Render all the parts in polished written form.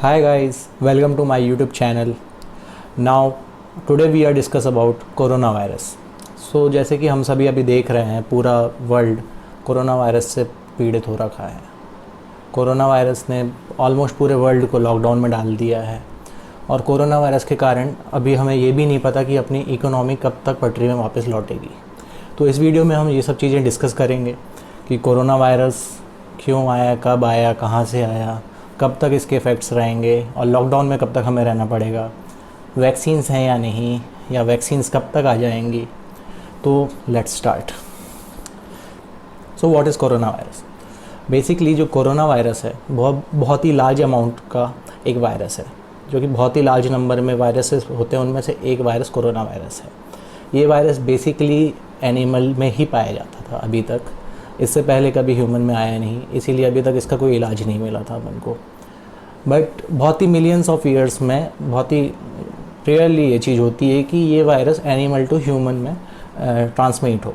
Hi guys, welcome to my YouTube channel. Now today we are discuss about corona virus. So जैसे कि हम सभी अभी देख रहे हैं, पूरा वर्ल्ड कोरोना वायरस से पीड़ित हो रखा है. कोरोना वायरस ने ऑलमोस्ट पूरे वर्ल्ड को लॉकडाउन में डाल दिया है और कोरोना वायरस के कारण अभी हमें ये भी नहीं पता कि अपनी इकोनॉमी कब तक पटरी में वापस लौटेगी. तो इस वीडियो में हम ये सब चीज़ें डिस्कस करेंगे कि कोरोना वायरस क्यों आया, कब आया, कहाँ से आया, कब तक इसके इफ़ेक्ट्स रहेंगे और लॉकडाउन में कब तक हमें रहना पड़ेगा, वैक्सीन्स हैं या नहीं, या वैक्सीन्स कब तक आ जाएंगी. तो let's start. So what is corona virus. Basically जो कोरोना वायरस है बहुत ही लार्ज अमाउंट का एक वायरस है, जो कि बहुत ही लार्ज नंबर में वायरसेस होते हैं. उनमें से एक वायरस कोरोना वायरस है. ये वायरस बेसिकली एनिमल में ही पाया जाता था अभी तक. इससे पहले कभी ह्यूमन में आया नहीं, इसीलिए अभी तक इसका कोई इलाज नहीं मिला था अपन को. बट बहुत ही मिलियंस ऑफ ईयर्स में बहुत ही रेयरली ये चीज़ होती है कि ये वायरस एनिमल टू ह्यूमन में ट्रांसमिट हो.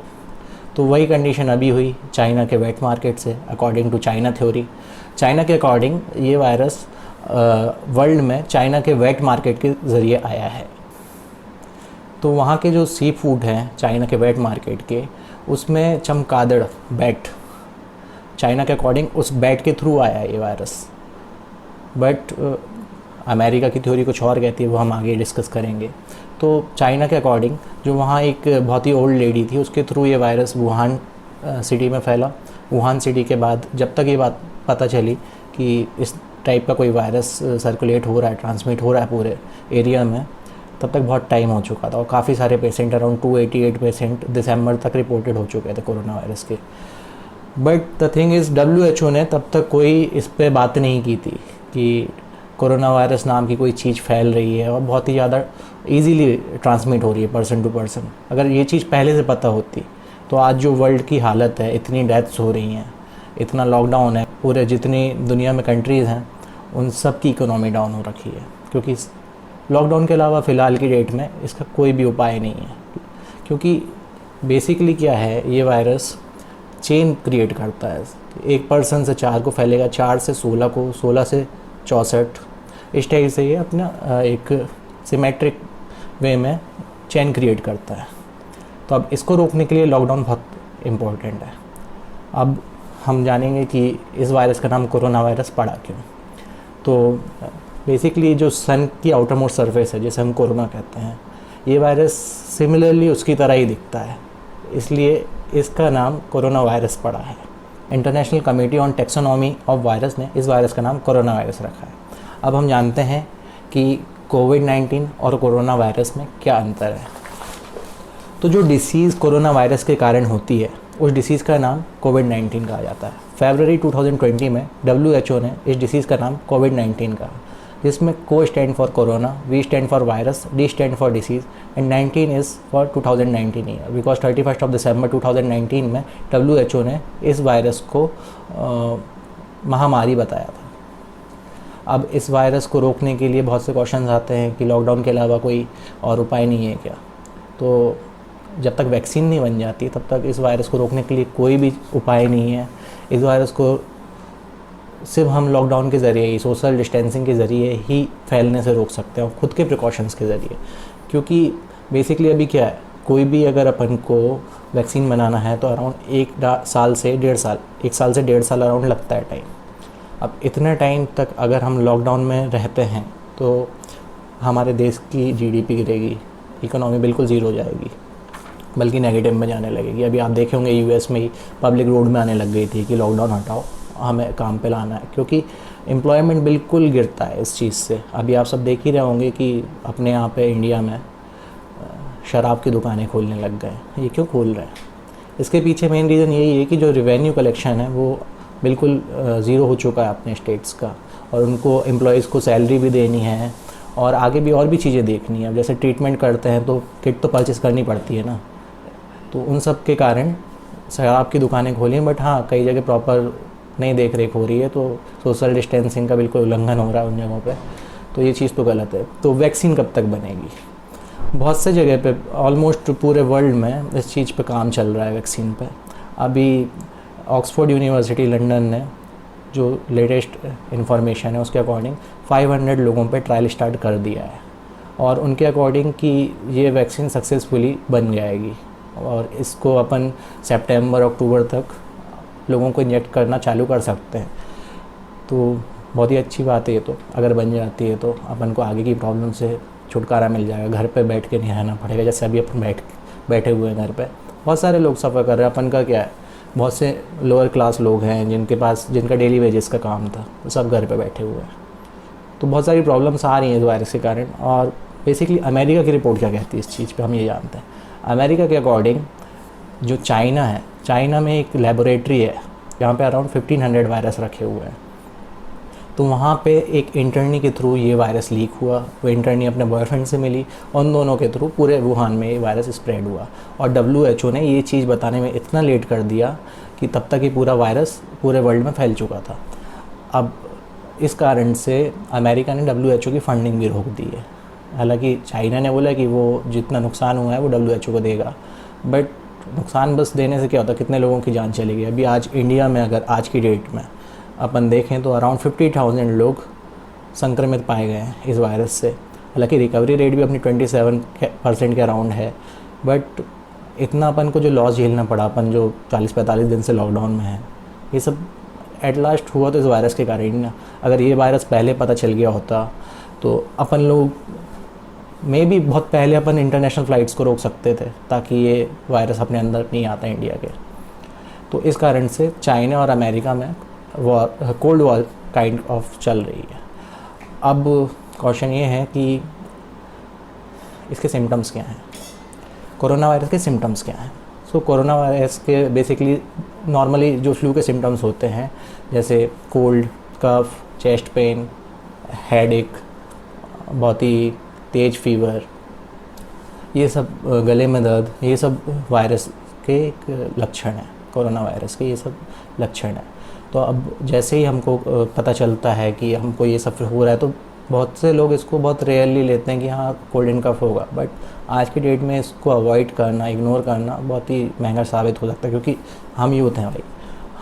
तो वही कंडीशन अभी हुई चाइना के वेट मार्केट से. According to China theory, China के अकॉर्डिंग ये वायरस वर्ल्ड में चाइना के वेट मार्केट के ज़रिए आया है. तो वहाँ के जो सी फूड हैं चाइना के वेट मार्केट के, उसमें चमगादड़ बैट, चाइना के अकॉर्डिंग उस बैट के थ्रू आया है ये वायरस. बट अमेरिका की थ्योरी कुछ और कहती है, वो हम आगे डिस्कस करेंगे. तो चाइना के अकॉर्डिंग जो वहाँ एक बहुत ही ओल्ड लेडी थी, उसके थ्रू ये वायरस वुहान सिटी में फैला. वुहान सिटी के बाद जब तक ये बात पता चली कि इस टाइप का कोई वायरस सर्कुलेट हो रहा है, ट्रांसमिट हो रहा है पूरे एरिया में, तब तक बहुत टाइम हो चुका था और काफ़ी सारे पेशेंट, अराउंड 288 पेशेंट दिसंबर तक रिपोर्टेड हो चुके थे कोरोना वायरस के. But the thing is WHO ने तब तक कोई इस पे बात नहीं की थी कि कोरोना वायरस नाम की कोई चीज़ फैल रही है और बहुत ही ज़्यादा ईजीली ट्रांसमिट हो रही है पर्सन टू पर्सन. अगर ये चीज़ पहले से पता होती तो आज जो वर्ल्ड की हालत है, इतनी डेथ्स हो रही हैं, इतना लॉकडाउन है, पूरे जितनी दुनिया में कंट्रीज़ हैं उन सब की इकोनॉमी डाउन हो रखी है. क्योंकि लॉकडाउन के अलावा फ़िलहाल की डेट में इसका कोई भी उपाय नहीं है. क्योंकि बेसिकली क्या है, ये वायरस चेन क्रिएट करता है. एक पर्सन से 4 को फैलेगा, 4 से 16 को, 16 से 64, इस टाइप से ये अपना एक सिमेट्रिक वे में चेन क्रिएट करता है. तो अब इसको रोकने के लिए लॉकडाउन बहुत इम्पोर्टेंट है. अब हम जानेंगे कि इस वायरस का नाम कोरोना वायरस पड़ा क्यों. तो बेसिकली जो सन की आउटर मोस्ट सरफेस है, जिसे हम कोरोना कहते हैं, ये वायरस सिमिलरली उसकी तरह ही दिखता है, इसलिए इसका नाम कोरोना वायरस पड़ा है. International committee on taxonomy of virus ने इस वायरस का नाम कोरोना वायरस रखा है. अब हम जानते हैं कि कोविड-19 और कोरोना वायरस में क्या अंतर है. तो जो डिसीज़ कोरोना वायरस के कारण होती है, उस डिसीज़ का नाम कोविड-19 कहा जाता है. फरवरी 2020 में WHO ने इस डिसीज़ का नाम कोविड-19 कहा, जिसमें co stand for corona, vi stand for virus, D stand for disease and 19 is for 2019 year. Because 31 दिसंबर 2019 में WHO ने इस वायरस को महामारी बताया था. अब इस वायरस को रोकने के लिए बहुत से क्वेश्चंस आते हैं कि लॉकडाउन के अलावा कोई और उपाय नहीं है क्या. तो जब तक वैक्सीन नहीं बन जाती तब तक इस वायरस को रोकने के लिए कोई भी उपाय नहीं है. इस वायरस को सिर्फ हम लॉकडाउन के ज़रिए ही, सोशल डिस्टेंसिंग के ज़रिए ही फैलने से रोक सकते हैं, खुद के प्रिकॉशंस के ज़रिए. क्योंकि बेसिकली अभी क्या है, कोई भी अगर अपन को वैक्सीन बनाना है तो अराउंड 1 साल से 1.5 साल अराउंड लगता है टाइम. अब इतने टाइम तक अगर हम लॉकडाउन में रहते हैं तो हमारे देश की GDP गिरेगी, इकोनॉमी बिल्कुल ज़ीरो हो जाएगी, बल्कि नेगेटिव में जाने लगेगी. अभी आप देखे होंगे US में ही पब्लिक रोड में आने लग गई थी कि लॉकडाउन हटाओ, हमें काम पे लाना है. क्योंकि एम्प्लॉयमेंट बिल्कुल गिरता है इस चीज़ से. अभी आप सब देख ही रहे होंगे कि अपने यहाँ पे इंडिया में शराब की दुकानें खोलने लग गए. ये क्यों खोल रहे हैं? इसके पीछे मेन रीज़न यही है कि जो रेवेन्यू कलेक्शन है वो बिल्कुल ज़ीरो हो चुका है अपने स्टेट्स का, और उनको एम्प्लॉयज़ को सैलरी भी देनी है और आगे भी और भी चीज़ें देखनी है. अब जैसे ट्रीटमेंट करते हैं तो किट तो परचेस करनी पड़ती है ना. तो उन सब के कारण शराब की दुकानें खोली. बट हाँ, कई जगह प्रॉपर नहीं देख रेख हो रही है, तो सोशल डिस्टेंसिंग का बिल्कुल उल्लंघन हो रहा है उन जगहों पे. तो ये चीज़ तो गलत है. तो वैक्सीन कब तक बनेगी? बहुत से जगह पे, ऑलमोस्ट पूरे वर्ल्ड में इस चीज़ पे काम चल रहा है, वैक्सीन पे. अभी ऑक्सफोर्ड यूनिवर्सिटी लंदन ने जो लेटेस्ट इन्फॉर्मेशन है उसके अकॉर्डिंग 500 लोगों पे ट्रायल स्टार्ट कर दिया है और उनके अकॉर्डिंग कि ये वैक्सीन सक्सेसफुली बन जाएगी और इसको अपन सितंबर अक्टूबर तक लोगों को इंजेक्ट करना चालू कर सकते हैं। तो बहुत ही अच्छी बात है ये, तो अगर बन जाती है तो अपन को आगे की प्रॉब्लम से छुटकारा मिल जाएगा, घर पे बैठ के नहीं रहना पड़ेगा। जैसे अभी अपन बैठे हुए हैं घर पे, बहुत सारे लोग सफ़र कर रहे हैं, अपन का क्या है, बहुत से लोअर क्लास लोग हैं जिनका डेली वेजेस का काम था, वो सब घर पे बैठे हुए हैं। तो बहुत सारी प्रॉब्लम्स आ रही हैं इस वायरस के कारण। और बेसिकली अमेरिका की रिपोर्ट क्या कहती है इस चीज़ पे हम ये जानते हैं। अमेरिका के अकॉर्डिंग जो चाइना है, चाइना में एक लेबोरेटरी है जहाँ पे अराउंड 1500 वायरस रखे हुए हैं। तो वहाँ पे एक इंटर्नी के थ्रू ये वायरस लीक हुआ। वो इंटर्नी अपने बॉयफ्रेंड से मिली, उन दोनों के थ्रू पूरे वुहान में ये वायरस स्प्रेड हुआ। और WHO ने ये चीज़ बताने में इतना लेट कर दिया कि तब तक ये पूरा वायरस पूरे वर्ल्ड में फैल चुका था। अब इस कारण से अमेरिका ने WHO की फंडिंग भी रोक दी है। हालांकि चाइना ने बोला कि वो जितना नुकसान हुआ है वो WHO को देगा, बट नुकसान बस देने से क्या होता है, कितने लोगों की जान चली गई। अभी आज इंडिया में अगर आज की डेट में अपन देखें तो अराउंड 50,000 लोग संक्रमित पाए गए हैं इस वायरस से। हालांकि रिकवरी रेट भी अपनी 27% के अराउंड है, बट इतना अपन को जो लॉस झेलना पड़ा, अपन जो 40-45 दिन से लॉकडाउन में है, ये सब एट लास्ट हुआ तो इस वायरस के कारण ही ना। अगर ये वायरस पहले पता चल गया होता तो अपन लोग में भी बहुत पहले अपन इंटरनेशनल फ़्लाइट्स को रोक सकते थे ताकि ये वायरस अपने अंदर नहीं आता इंडिया के। तो इस कारण से चाइना और अमेरिका में कोल्ड वॉर काइंड ऑफ चल रही है। अब क्वेश्चन ये है कि इसके सिम्टम्स क्या हैं, कोरोना वायरस के सिम्टम्स क्या हैं। सो कोरोना वायरस के बेसिकली नॉर्मली जो फ्लू के सिम्टम्स होते हैं, जैसे कोल्ड, कफ, चेस्ट पेन, हेडेक, बहुत ही तेज फीवर, ये सब गले में दर्द, ये सब वायरस के एक लक्षण हैं। कोरोना वायरस के ये सब लक्षण हैं। तो अब जैसे ही हमको पता चलता है कि हमको ये सब हो रहा है, तो बहुत से लोग इसको बहुत रेयरली लेते हैं कि हाँ कोल्ड एंड कफ होगा, बट आज की डेट में इसको अवॉइड करना, इग्नोर करना बहुत ही महंगा साबित हो सकता है। क्योंकि हम यूथ हैं भाई,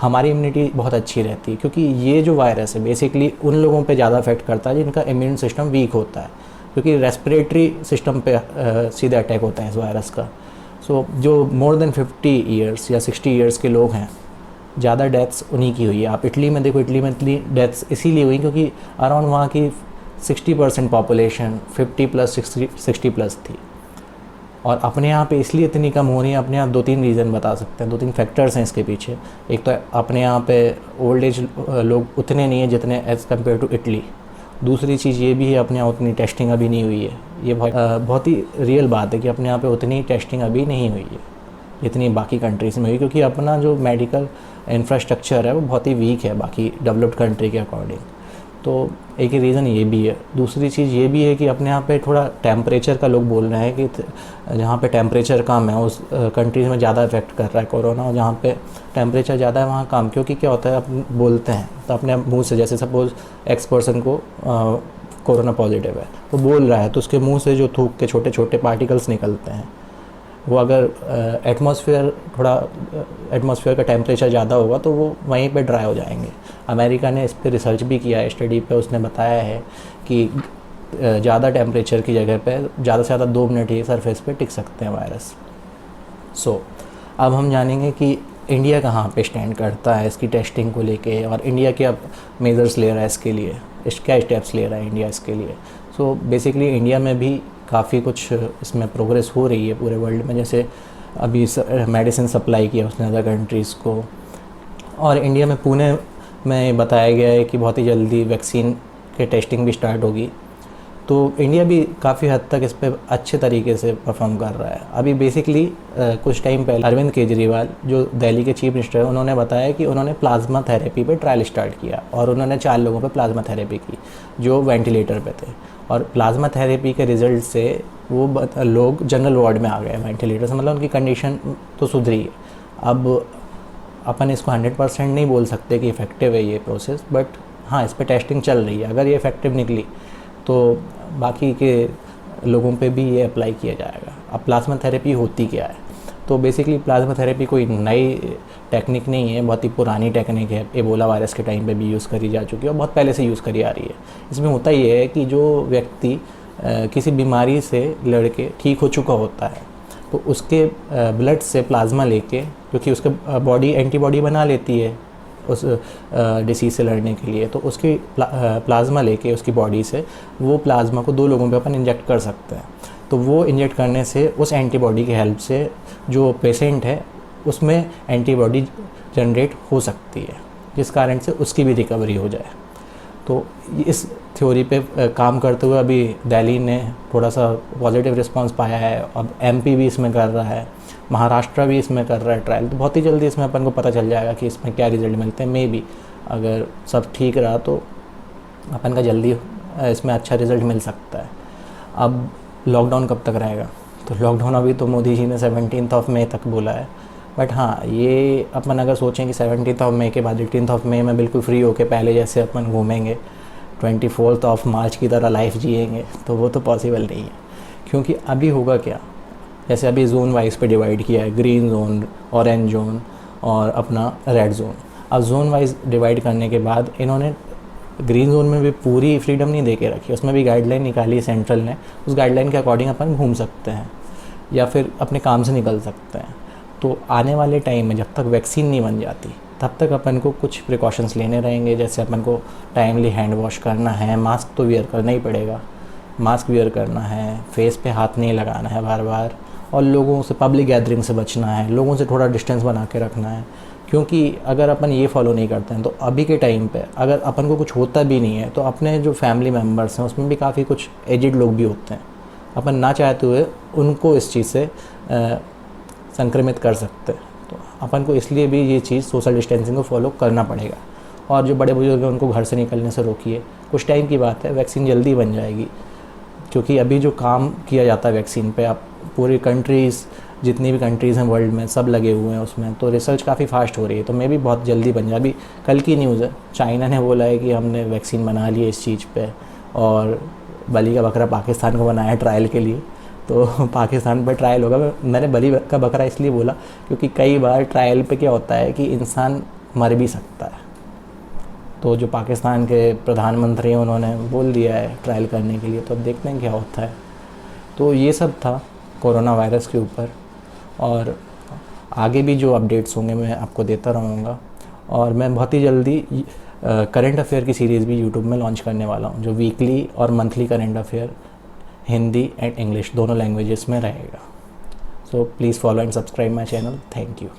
हमारी इम्यूनिटी बहुत अच्छी रहती है, क्योंकि ये जो वायरस है बेसिकली उन लोगों पे ज़्यादा अफेक्ट करता है जिनका इम्यून सिस्टम वीक होता है, क्योंकि रेस्पिरेटरी सिस्टम पे सीधा अटैक होता है इस वायरस का। सो जो मोर देन 50 ईयर्स या 60 ईयर्स के लोग हैं, ज़्यादा डेथ्स उन्हीं की हुई है। आप इटली में देखो, इटली में इतनी डेथ्स इसीलिए हुई क्योंकि अराउंड वहाँ की 60% पॉपुलेशन 50+ 60+ थी। और अपने यहाँ पे इसलिए इतनी कम हो रही है, अपने यहाँ 2-3 रीज़न बता सकते हैं, 2-3 फैक्टर्स हैं इसके पीछे। एक तो अपने यहाँ पे ओल्ड एज लोग उतने नहीं हैं जितने एज़ कम्पेयर टू इटली। दूसरी चीज़ ये भी है, अपने यहाँ उतनी टेस्टिंग अभी नहीं हुई है। ये बहुत ही रियल बात है कि अपने यहाँ पे उतनी टेस्टिंग अभी नहीं हुई है जितनी बाकी कंट्रीज़ में हुई, क्योंकि अपना जो मेडिकल इंफ्रास्ट्रक्चर है वो बहुत ही वीक है बाकी डेवलप्ड कंट्री के अकॉर्डिंग। तो एक ही रीज़न ये भी है। दूसरी चीज़ ये भी है कि अपने यहाँ पे थोड़ा टेम्परेचर का लोग बोल रहे हैं कि जहाँ पे टेम्परेचर कम है उस कंट्रीज़ में ज़्यादा इफेक्ट कर रहा है कोरोना, और जहाँ पे टेम्परेचर ज़्यादा है वहाँ कम। क्योंकि क्या होता है, आप बोलते हैं तो अपने मुँह से, जैसे सपोज़ एक्स पर्सन को कोरोना पॉजिटिव है, वो बोल रहा है तो उसके मुँह से जो थूक के छोटे छोटे पार्टिकल्स निकलते हैं, वो अगर एटमॉस्फेयर का टेम्परेचर ज़्यादा होगा तो वो वहीं पे ड्राई हो जाएंगे। अमेरिका ने इस पे रिसर्च भी किया है, स्टडी पे उसने बताया है कि ज़्यादा टेम्परेचर की जगह पे ज़्यादा से ज़्यादा 2 मिनट ही सरफेस पे टिक सकते हैं वायरस। सो अब हम जानेंगे कि इंडिया कहाँ पे स्टैंड करता है इसकी टेस्टिंग को लेके, और इंडिया क्या मेजर्स ले रहा है इसके लिए, क्या स्टेप्स ले रहा है इंडिया इसके लिए। सो बेसिकली इंडिया में भी काफ़ी कुछ इसमें प्रोग्रेस हो रही है पूरे वर्ल्ड में। जैसे अभी मेडिसिन सप्लाई किया उसने अदर कंट्रीज़ को, और इंडिया में पुणे में बताया गया है कि बहुत ही जल्दी वैक्सीन के टेस्टिंग भी स्टार्ट होगी। तो इंडिया भी काफ़ी हद तक इस पर अच्छे तरीके से परफॉर्म कर रहा है। अभी बेसिकली कुछ टाइम पहले अरविंद केजरीवाल जो दिल्ली के चीफ मिनिस्टर है, उन्होंने बताया कि उन्होंने प्लाज्मा थेरेपी पे ट्रायल स्टार्ट किया और उन्होंने 4 लोगों पे प्लाज्मा थेरेपी की जो वेंटिलेटर पे थे, और प्लाज्मा थेरेपी के रिज़ल्ट से वो लोग जनरल वार्ड में आ गए वेंटिलेटर से, मतलब उनकी कंडीशन तो सुधरी है। अब अपन इसको 100% नहीं बोल सकते कि इफ़ेक्टिव है ये प्रोसेस, बट हाँ इस पर टेस्टिंग चल रही है। अगर ये इफ़ेक्टिव निकली तो बाकी के लोगों पे भी ये अप्लाई किया जाएगा। अब प्लाज्मा थेरेपी होती क्या है? तो बेसिकली प्लाज्मा थेरेपी कोई नई टेक्निक नहीं है, बहुत ही पुरानी टेक्निक है। एबोला वायरस के टाइम पे भी यूज़ करी जा चुकी है और बहुत पहले से यूज़ करी आ रही है। इसमें होता ये है कि जो व्यक्ति किसी बीमारी से लड़ के ठीक हो चुका होता है, तो उसके ब्लड से प्लाज्मा लेके, क्योंकि उसके बॉडी एंटीबॉडी बना लेती है उस डिसीज़ से लड़ने के लिए, तो उसकी प्लाज्मा लेके उसकी बॉडी से वो प्लाज्मा को 2 लोगों पे अपन इंजेक्ट कर सकते हैं। तो वो इंजेक्ट करने से उस एंटीबॉडी की हेल्प से जो पेशेंट है उसमें एंटीबॉडी जनरेट हो सकती है, जिस कारण से उसकी भी रिकवरी हो जाए। तो इस थ्योरी पे काम करते हुए अभी दिल्ली ने थोड़ा सा पॉजिटिव रिस्पांस पाया है। अब एमपी भी इसमें कर रहा है, महाराष्ट्र भी इसमें कर रहा है ट्रायल। तो बहुत ही जल्दी इसमें अपन को पता चल जाएगा कि इसमें क्या रिजल्ट मिलते हैं। मे बी अगर सब ठीक रहा तो अपन का जल्दी इसमें अच्छा रिज़ल्ट मिल सकता है। अब लॉकडाउन कब तक रहेगा? तो लॉकडाउन अभी तो मोदी जी ने 17 मई तक बोला है। बट हाँ, ये अपन अगर सोचें कि 17 मई के बाद 18 मई में बिल्कुल फ्री होके पहले जैसे अपन घूमेंगे, 24 मार्च की तरह लाइफ जिएंगे, तो वो तो पॉसिबल नहीं है। क्योंकि अभी होगा क्या, जैसे अभी जोन वाइज पे डिवाइड किया है, ग्रीन जोन, ऑरेंज जोन और अपना रेड जोन। अब जोन वाइज डिवाइड करने के बाद इन्होंने ग्रीन जोन में भी पूरी फ्रीडम नहीं दे के रखी, उसमें भी गाइडलाइन निकाली सेंट्रल ने। उस गाइडलाइन के अकॉर्डिंग अपन घूम सकते हैं या फिर अपने काम से निकल सकते हैं। तो आने वाले टाइम में जब तक वैक्सीन नहीं बन जाती तब तक अपन को कुछ प्रिकॉशंस लेने रहेंगे। जैसे अपन को टाइमली हैंड वॉश करना है, मास्क तो वियर करना ही पड़ेगा, मास्क वियर करना है, फेस पे हाथ नहीं लगाना है बार बार, और लोगों से पब्लिक गैदरिंग से बचना है, लोगों से थोड़ा डिस्टेंस बना के रखना है। क्योंकि अगर अपन ये फॉलो नहीं करते हैं तो अभी के टाइम पे अगर अपन को कुछ होता भी नहीं है तो अपने जो फैमिली मेम्बर्स हैं उसमें भी काफ़ी कुछ एजिड लोग भी होते हैं, अपन ना चाहते हुए उनको इस चीज़ से संक्रमित कर सकते हैं। तो अपन को इसलिए भी ये चीज़ सोशल डिस्टेंसिंग को फॉलो करना पड़ेगा। और जो बड़े बुजुर्ग हैं उनको घर से निकलने से रोकिए। कुछ टाइम की बात है, वैक्सीन जल्दी बन जाएगी। क्योंकि अभी जो काम किया जाता है वैक्सीन पे, अब पूरी कंट्रीज़, जितनी भी कंट्रीज़ हैं वर्ल्ड में, सब लगे हुए हैं उसमें, तो रिसर्च काफ़ी फास्ट हो रही है। तो मैं भी बहुत जल्दी बन जाए। अभी कल की न्यूज़ है, चाइना ने बोला है कि हमने वैक्सीन बना ली है इस चीज़ पे, और बलि का बकरा पाकिस्तान को बनाया है ट्रायल के लिए। तो पाकिस्तान पर ट्रायल होगा। मैंने बलि का बकरा इसलिए बोला क्योंकि कई बार ट्रायल पे क्या होता है कि इंसान मर भी सकता है। तो जो पाकिस्तान के प्रधानमंत्री हैं उन्होंने बोल दिया है ट्रायल करने के लिए, तो अब देखते हैं क्या होता है। तो ये सब था कोरोना वायरस के ऊपर, और आगे भी जो अपडेट्स होंगे मैं आपको देता रहूँगा। और मैं बहुत ही जल्दी करंट अफेयर की सीरीज़ भी यूट्यूब में लॉन्च करने वाला हूँ, जो वीकली और monthly current affair Hindi and English दोनों लैंग्वेजेस में रहेगा। So please follow and subscribe my channel. Thank you.